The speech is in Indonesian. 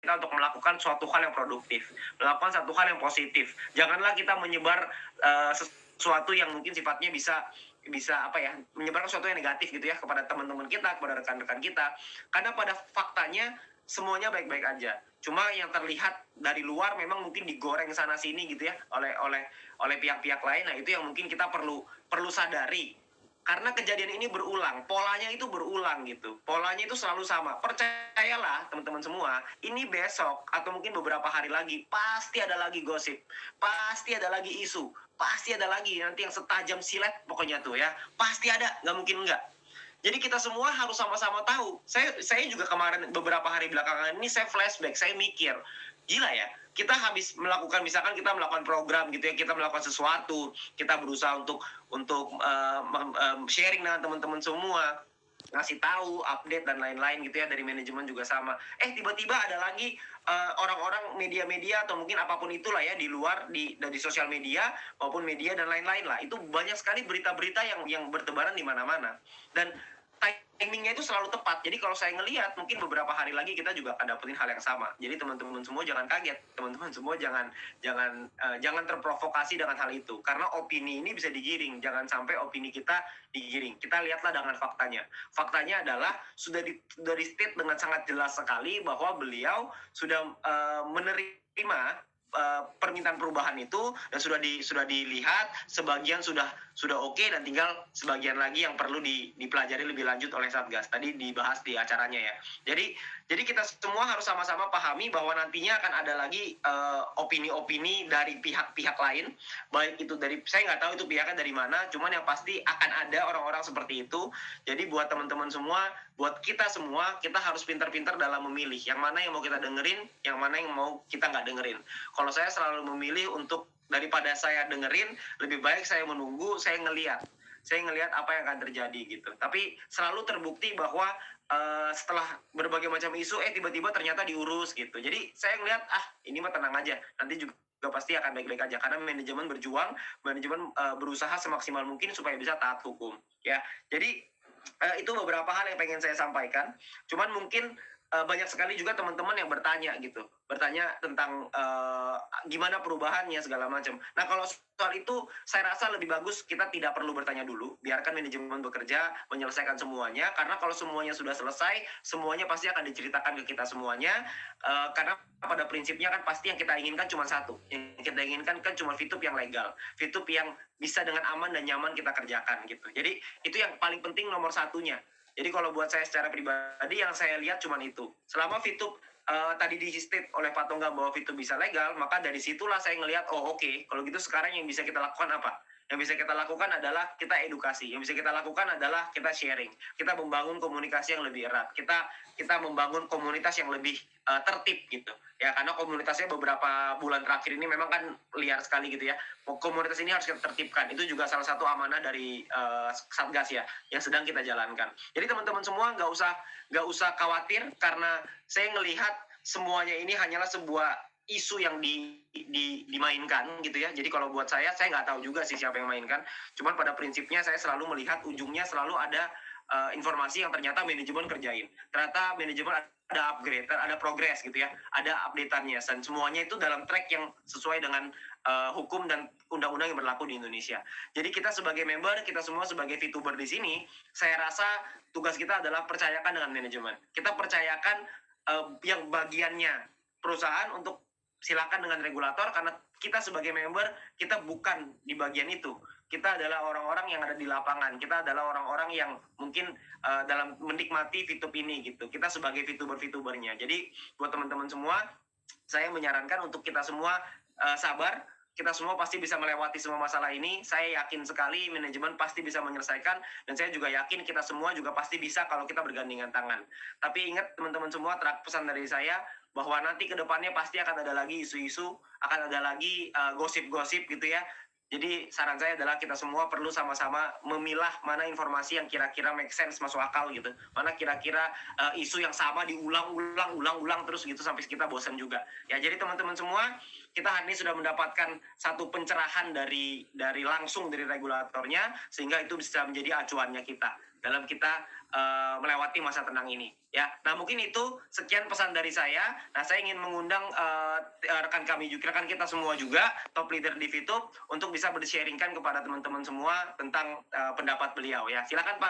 kita untuk melakukan suatu hal yang produktif, melakukan satu hal yang positif. Janganlah kita menyebar sesuatu yang mungkin sifatnya bisa menyebarkan sesuatu yang negatif gitu ya kepada teman-teman kita, kepada rekan-rekan kita. Karena pada faktanya semuanya baik-baik aja. Cuma yang terlihat dari luar memang mungkin digoreng sana sini gitu ya oleh pihak-pihak lain. Nah, itu yang mungkin kita perlu sadari. Karena kejadian ini berulang, polanya itu berulang gitu. Polanya itu selalu sama. Percayalah teman-teman semua, ini besok atau mungkin beberapa hari lagi pasti ada lagi gosip, pasti ada lagi isu, pasti ada lagi nanti yang setajam silet pokoknya tuh ya. Pasti ada, nggak mungkin enggak. Jadi kita semua harus sama-sama tahu. Saya juga kemarin beberapa hari belakangan ini saya flashback, saya mikir, gila ya, kita habis melakukan, misalkan kita melakukan program gitu ya, kita melakukan sesuatu, kita berusaha untuk sharing dengan teman-teman semua, ngasih tahu, update dan lain-lain gitu ya, dari manajemen juga sama. Tiba-tiba ada lagi orang-orang media-media atau mungkin apapun itulah ya di luar dari sosial media maupun media dan lain-lain lah. Itu banyak sekali berita-berita yang bertebaran di mana-mana. Dan timingnya itu selalu tepat. Jadi kalau saya ngelihat mungkin beberapa hari lagi kita juga akan dapetin hal yang sama. Jadi teman-teman semua jangan kaget, teman-teman semua jangan terprovokasi dengan hal itu. Karena opini ini bisa digiring. Jangan sampai opini kita digiring. Kita lihatlah dengan faktanya. Faktanya adalah sudah di state dengan sangat jelas sekali bahwa beliau sudah menerima permintaan perubahan itu dan sudah dilihat, sebagian sudah oke, dan tinggal sebagian lagi yang perlu dipelajari lebih lanjut oleh Satgas. Tadi dibahas di acaranya ya. Jadi kita semua harus sama-sama pahami bahwa nantinya akan ada lagi opini-opini dari pihak-pihak lain, baik itu dari, saya nggak tahu itu pihaknya dari mana, cuman yang pasti akan ada orang-orang seperti itu. Jadi buat teman-teman semua, buat kita semua, kita harus pintar-pintar dalam memilih yang mana yang mau kita dengerin, yang mana yang mau kita nggak dengerin. Kalau saya selalu memilih untuk, daripada saya dengerin, lebih baik saya menunggu, saya ngelihat apa yang akan terjadi gitu. Tapi selalu terbukti bahwa setelah berbagai macam isu tiba-tiba ternyata diurus gitu. Jadi saya ngelihat ini mah tenang aja, nanti juga pasti akan baik-baik aja, karena manajemen berjuang, manajemen berusaha semaksimal mungkin supaya bisa taat hukum ya. Jadi itu beberapa hal yang pengen saya sampaikan. Cuman mungkin banyak sekali juga teman-teman yang bertanya tentang gimana perubahannya segala macam. Nah, kalau soal itu saya rasa lebih bagus kita tidak perlu bertanya dulu, biarkan manajemen bekerja menyelesaikan semuanya, karena kalau semuanya sudah selesai, semuanya pasti akan diceritakan ke kita semuanya, karena pada prinsipnya kan pasti yang kita inginkan cuma satu, yang kita inginkan kan cuma VTube yang legal, VTube yang bisa dengan aman dan nyaman kita kerjakan gitu. Jadi itu yang paling penting, nomor satunya. Jadi kalau buat saya secara pribadi, yang saya lihat cuma itu. Selama VTube tadi di state oleh Pak Tonggang bahwa VTube bisa legal, maka dari situlah saya ngelihat, oke, kalau gitu sekarang yang bisa kita lakukan apa? Yang bisa kita lakukan adalah kita edukasi. Yang bisa kita lakukan adalah kita sharing. Kita membangun komunikasi yang lebih erat. Kita membangun komunitas yang lebih tertib gitu. Ya, karena komunitasnya beberapa bulan terakhir ini memang kan liar sekali gitu ya. Komunitas ini harus kita tertibkan. Itu juga salah satu amanah dari Satgas ya, yang sedang kita jalankan. Jadi teman-teman semua nggak usah khawatir, karena saya ngelihat semuanya ini hanyalah sebuah isu yang dimainkan gitu ya. Jadi kalau buat saya nggak tahu juga sih siapa yang mainkan. Cuman pada prinsipnya saya selalu melihat ujungnya selalu ada informasi yang ternyata manajemen kerjain. Ternyata manajemen ada upgrade, ada progres gitu ya, ada update-annya, dan semuanya itu dalam track yang sesuai dengan hukum dan undang-undang yang berlaku di Indonesia. Jadi kita sebagai member, kita semua sebagai VTuber di sini, saya rasa tugas kita adalah percayakan dengan manajemen. Kita percayakan yang bagiannya perusahaan untuk silakan dengan regulator, karena kita sebagai member, kita bukan di bagian itu. Kita adalah orang-orang yang ada di lapangan. Kita adalah orang-orang yang mungkin dalam menikmati VTube ini gitu. Kita sebagai VTuber-VTubernya. Jadi buat teman-teman semua, saya menyarankan untuk kita semua sabar. Kita semua pasti bisa melewati semua masalah ini. Saya yakin sekali manajemen pasti bisa menyelesaikan, dan saya juga yakin kita semua juga pasti bisa kalau kita bergandengan tangan. Tapi ingat teman-teman semua, pesan dari saya bahwa nanti ke depannya pasti akan ada lagi isu-isu, akan ada lagi gosip-gosip gitu ya. Jadi saran saya adalah kita semua perlu sama-sama memilah mana informasi yang kira-kira make sense, masuk akal gitu. Mana kira-kira isu yang sama diulang terus gitu sampai kita bosan juga. Ya, jadi teman-teman semua, kita hari ini sudah mendapatkan satu pencerahan dari langsung dari regulatornya, sehingga itu bisa menjadi acuannya kita. dalam kita melewati masa tenang ini ya. Nah mungkin itu sekian pesan dari saya. Nah saya ingin mengundang rekan kami juga, rekan kita semua juga, top leader di VTube, untuk bisa bersharingkan kepada teman-teman semua tentang pendapat beliau ya. Silakan Pak.